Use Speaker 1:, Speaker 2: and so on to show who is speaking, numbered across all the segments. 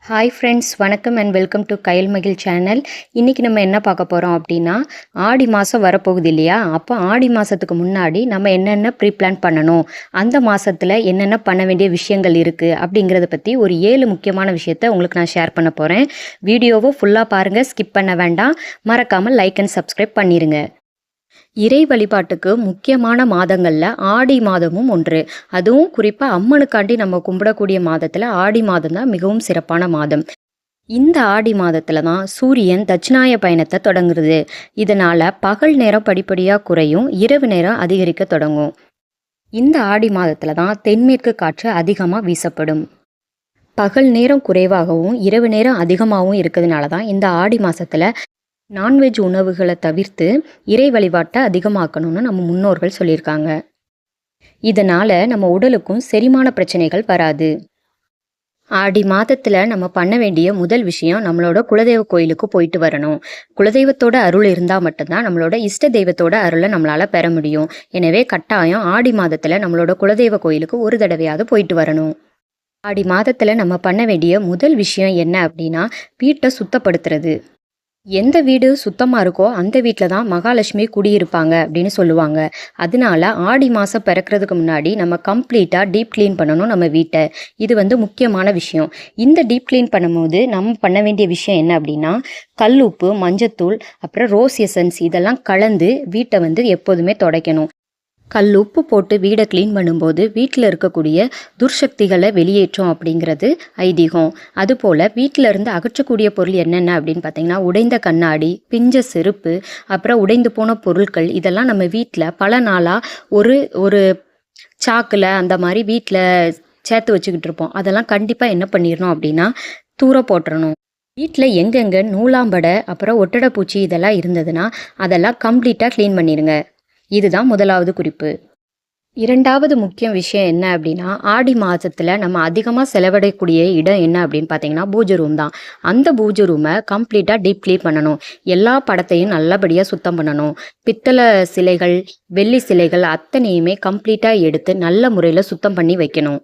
Speaker 1: Hi friends, வணக்கம் and welcome to கயல் மகிழ் channel. இன்றைக்கி நம்ம என்ன பார்க்க போகிறோம் அப்படின்னா, ஆடி மாதம் வரப்போகுது இல்லையா? அப்போ ஆடி மாதத்துக்கு முன்னாடி நம்ம என்னென்ன ப்ரீ-பிளான் பண்ணணும், அந்த மாதத்தில் என்னென்ன பண்ண வேண்டிய விஷயங்கள் இருக்குது அப்படிங்கிறத பற்றி ஒரு 7 முக்கியமான விஷயத்தை உங்களுக்கு நான் ஷேர் பண்ண போகிறேன். வீடியோவை ஃபுல்லாக பாருங்கள், ஸ்கிப் பண்ண வேண்டாம். மறக்காமல் லைக் அண்ட் சப்ஸ்கிரைப் பண்ணிடுங்க. இறை வழிபாட்டுக்கு முக்கியமான மாதங்களில் ஆடி மாதமும் ஒன்று. அதுவும் குறிப்பாக அம்மனுக்காண்டி நம்ம கும்பிடக்கூடிய மாதத்தில் ஆடி மாதம் தான் மிகவும் சிறப்பான மாதம். இந்த ஆடி மாதத்தில் தான் சூரியன் தட்சிணாய பயணத்தை தொடங்குறது. இதனால் பகல் நேரம் படிப்படியாக குறையும், இரவு நேரம் அதிகரிக்க தொடங்கும். இந்த ஆடி மாதத்தில் தான் தென்மேற்கு காற்று அதிகமாக வீசப்படும். பகல் நேரம் குறைவாகவும் இரவு நேரம் அதிகமாகவும் இருக்கிறதுனால தான் இந்த ஆடி மாதத்தில் நான்வெஜ் உணவுகளை தவிர்த்து இறை வழிபாட்டை அதிகமாக்கணும்னு நம்ம முன்னோர்கள் சொல்லியிருக்காங்க. இதனால் நம்ம உடலுக்கும் செரிமான பிரச்சனைகள் வராது. ஆடி மாதத்தில் நம்ம பண்ண வேண்டிய முதல் விஷயம், நம்மளோட குலதெய்வ கோயிலுக்கு போயிட்டு வரணும். குலதெய்வத்தோட அருள் இருந்தால் மட்டும்தான் நம்மளோட இஷ்ட தெய்வத்தோட அருளை நம்மளால் பெற முடியும். எனவே கட்டாயம் ஆடி மாதத்தில் நம்மளோட குலதெய்வ கோயிலுக்கு ஒரு தடவையாவது போயிட்டு வரணும். ஆடி மாதத்தில் நம்ம பண்ண வேண்டிய முதல் விஷயம் என்ன அப்படின்னா, வீட்டை சுத்தப்படுத்துறது. எந்த வீடு சுத்தமாக இருக்கோ அந்த வீட்டில் தான் மகாலட்சுமி குடியிருப்பாங்க அப்படின்னு சொல்லுவாங்க. அதனால ஆடி மாதம் பிறக்கிறதுக்கு முன்னாடி நம்ம கம்ப்ளீட்டாக டீப் க்ளீன் பண்ணணும் நம்ம வீட்டை. இது முக்கியமான விஷயம். இந்த டீப் க்ளீன் பண்ணும்போது நம்ம பண்ண வேண்டிய விஷயம் என்ன அப்படின்னா, கல் உப்பு, மஞ்சத்தூள், அப்புறம் ரோஸ் எசன்ஸ் இதெல்லாம் கலந்து வீட்டை எப்போதுமே துடைக்கணும். கல் உப்பு போட்டு வீடை க்ளீன் பண்ணும்போது வீட்டில் இருக்கக்கூடிய துர்சக்திகளை வெளியேற்றும் அப்படிங்கிறது ஐதீகம். அதுபோல் வீட்டில் இருந்து அகற்றக்கூடிய பொருள் என்னென்ன அப்படின்னு பார்த்தீங்கன்னா, உடைந்த கண்ணாடி, பிஞ்ச செருப்பு, அப்புறம் உடைந்து போன பொருட்கள் இதெல்லாம் நம்ம வீட்டில் பல நாளாக ஒரு ஒரு சாக்கில் அந்த மாதிரி வீட்டில் சேர்த்து வச்சுக்கிட்டு இருப்போம். அதெல்லாம் கண்டிப்பாக என்ன பண்ணிடணும் அப்படின்னா தூர போட்டுறணும். வீட்டில் எங்கெங்கே நூலாம்படை, அப்புறம் ஒட்டடை பூச்சி இதெல்லாம் இருந்ததுன்னா அதெல்லாம் கம்ப்ளீட்டாக க்ளீன் பண்ணிடுங்க. இதுதான் முதலாவது குறிப்பு. இரண்டாவது முக்கிய விஷயம் என்ன அப்படின்னா, ஆடி மாதத்தில் நம்ம அதிகமாக செலவிடக்கூடிய இடம் என்ன அப்படின்னு பார்த்தீங்கன்னா பூஜை ரூம் தான். அந்த பூஜை ரூமை கம்ப்ளீட்டாக டீப் க்ளீன் பண்ணணும். எல்லா படத்தையும் நல்லபடியாக சுத்தம் பண்ணணும். பித்தளை சிலைகள், வெள்ளி சிலைகள் அத்தனையுமே கம்ப்ளீட்டாக எடுத்து நல்ல முறையில் சுத்தம் பண்ணி வைக்கணும்.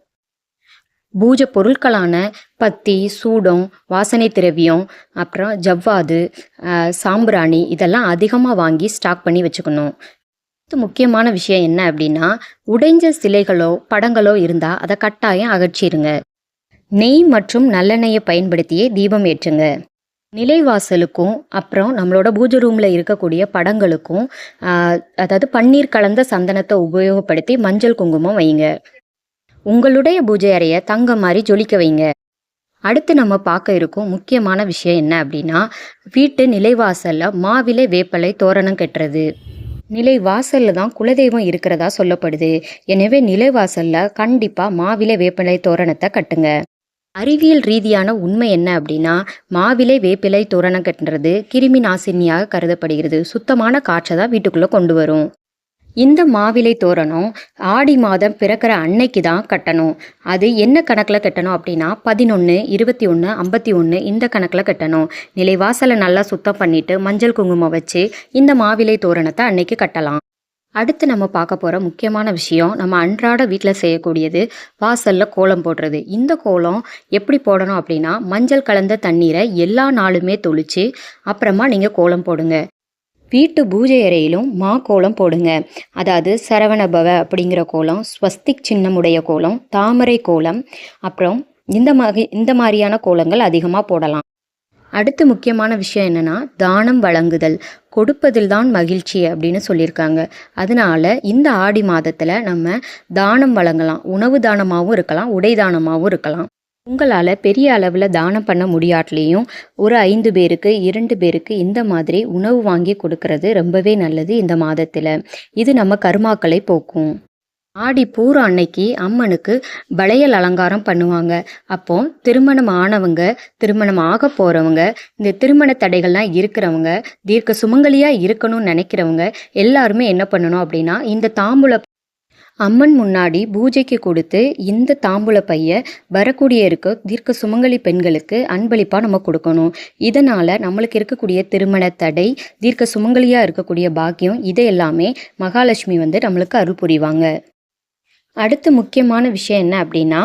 Speaker 1: பூஜை பொருட்களான பத்தி, சூடம், வாசனை திரவியம், அப்புறம் ஜவ்வாது, சாம்பிராணி இதெல்லாம் அதிகமாக வாங்கி ஸ்டாக் பண்ணி வச்சுக்கணும். முக்கியமான விஷயம் என்ன அப்படின்னா, உடைஞ்ச சிலைகளோ படங்களோ இருந்தால் அதை கட்டாயம் அகற்றிடுங்க. நெய் மற்றும் நல்லெண்ணெயை பயன்படுத்தியே தீபம் ஏற்றுங்க. நிலைவாசலுக்கும் அப்புறம் நம்மளோட பூஜை ரூமில் இருக்கக்கூடிய படங்களுக்கும் அதாவது பன்னீர் கலந்த சந்தனத்தை உபயோகப்படுத்தி மஞ்சள் குங்குமம் வைங்க. உங்களுடைய பூஜை அறையை தங்கம் மாதிரி ஜொலிக்க வைங்க. அடுத்து நம்ம பார்க்க இருக்கும் முக்கியமான விஷயம் என்ன அப்படின்னா, வீட்டு நிலைவாசலில் மாவிலை வேப்பலை தோரணம் கட்டுறது. நிலைவாசலில் தான் குலதெய்வம் இருக்கிறதா சொல்லப்படுது. எனவே நிலைவாசலில் கண்டிப்பாக மாவிலை வேப்பிலை தோரணத்தை கட்டுங்க. அறிவியல் ரீதியான உண்மை என்ன அப்படின்னா, மாவிலை வேப்பிலை தோரணம் கட்டுறது கிருமி நாசினியாக கருதப்படுகிறது. சுத்தமான காற்றை தான் வீட்டுக்குள்ளே கொண்டு வரும். இந்த மாவிலை தோரணம் ஆடி மாதம் பிறக்கிற அன்னைக்கு தான் கட்டணும். அது என்ன கணக்கில் கட்டணும் அப்படின்னா 11, 21, 51 இந்த கணக்கில் கட்டணும். நிலைவாசலை நல்லா சுத்தம் பண்ணிட்டு மஞ்சள் குங்குமம் வச்சு இந்த மாவிலை தோரணத்தை அன்னைக்கு கட்டலாம். அடுத்து நம்ம பார்க்க போகிற முக்கியமான விஷயம், நம்ம அன்றாட வீட்டில் செய்யக்கூடியது வாசலில் கோலம் போடுறது. இந்த கோலம் எப்படி போடணும் அப்படின்னா, மஞ்சள் கலந்த தண்ணீரை எல்லா நாளுமே தொளிச்சு அப்புறமா நீங்கள் கோலம் போடுங்க. வீட்டு பூஜை அறையிலும் கோலம் போடுங்க. அதாவது சரவணபவ அப்படிங்கிற கோலம், ஸ்வஸ்திக் சின்னமுடைய கோலம், தாமரை கோலம், அப்புறம் இந்த மாதிரியான கோலங்கள் அதிகமாக போடலாம். அடுத்து முக்கியமான விஷயம் என்னென்னா, தானம் வழங்குதல். கொடுப்பதில் தான் மகிழ்ச்சி அப்படின்னு சொல்லியிருக்காங்க. அதனால இந்த ஆடி மாதத்தில் நம்ம தானம் வழங்கலாம். உணவு தானமாகவும் இருக்கலாம், உடை தானமாகவும் இருக்கலாம். உங்களால் பெரிய அளவில் தானம் பண்ண முடியாட்லேயும் ஒரு 5 பேருக்கு 2 பேருக்கு இந்த மாதிரி உணவு வாங்கி கொடுக்கறது ரொம்பவே நல்லது இந்த மாதத்தில். இது நம்ம கர்மாக்களை போக்கும். ஆடி பூரம் அன்னைக்கு அம்மனுக்கு வளையல் அலங்காரம் பண்ணுவாங்க. அப்போ திருமணம் ஆனவங்க, திருமணம் ஆக போகிறவங்க, இந்த திருமண தடைகள்லாம் இருக்கிறவங்க, தீர்க்க சுமங்கலியாக இருக்கணும்னு நினைக்கிறவங்க எல்லாருமே என்ன பண்ணணும் அப்படின்னா, இந்த தாம்பூல அம்மன் முன்னாடி பூஜைக்கு கொடுத்து இந்த தாம்பூல பையை வரக்கூடிய தீர்க்க சுமங்கலி பெண்களுக்கு அன்பளிப்பாக நம்ம கொடுக்கணும். இதனால் நம்மளுக்கு இருக்கக்கூடிய திருமண தடை, தீர்க்க சுமங்கலியாக இருக்கக்கூடிய பாக்கியம் இதை எல்லாமே மகாலட்சுமி நம்மளுக்கு அருள் புரிவாங்க. அடுத்து முக்கியமான விஷயம் என்ன அப்படின்னா,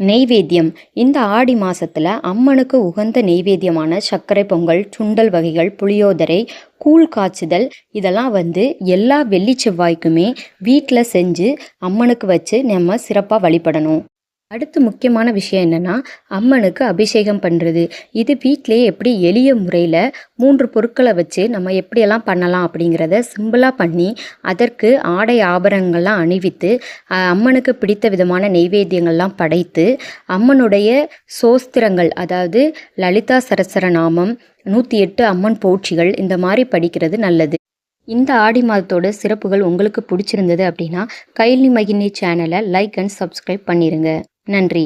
Speaker 1: நெய்வேத்தியம். இந்த ஆடி மாசத்துல அம்மனுக்கு உகந்த நெய்வேத்தியமான சர்க்கரை பொங்கல், சுண்டல் வகைகள், புளியோதரை, கூழ் காய்ச்சுதல் இதெல்லாம் எல்லா வெள்ளி செவ்வாய்க்குமே வீட்டில் செஞ்சு அம்மனுக்கு வச்சு நம்ம சிறப்பாக வழிபடணும். அடுத்து முக்கியமான விஷயம் என்னன்னா, அம்மனுக்கு அபிஷேகம் பண்ணுறது. இது வீட்டிலேயே எப்படி எளிய முறையில் 3 பொருட்களை வச்சு நம்ம எப்படியெல்லாம் பண்ணலாம் அப்படிங்கிறத சிம்பிளாக பண்ணி, அதற்கு ஆடை ஆபரணங்கள்லாம் அணிவித்து, அம்மனுக்கு பிடித்த விதமான நெய்வேத்தியங்கள்லாம் படைத்து, அம்மனுடைய சோஸ்திரங்கள், அதாவது லலிதா சரஸ்வரநாமம், 108 அம்மன் போற்றிகள் இந்த மாதிரி படிக்கிறது நல்லது. இந்த ஆடி மாதத்தோட சிறப்புகள் உங்களுக்கு பிடிச்சிருந்தது அப்படின்னா கைலி மகிழ்ச்சி சேனலை லைக் அண்ட் சப்ஸ்கிரைப் பண்ணிடுங்க. நன்றி.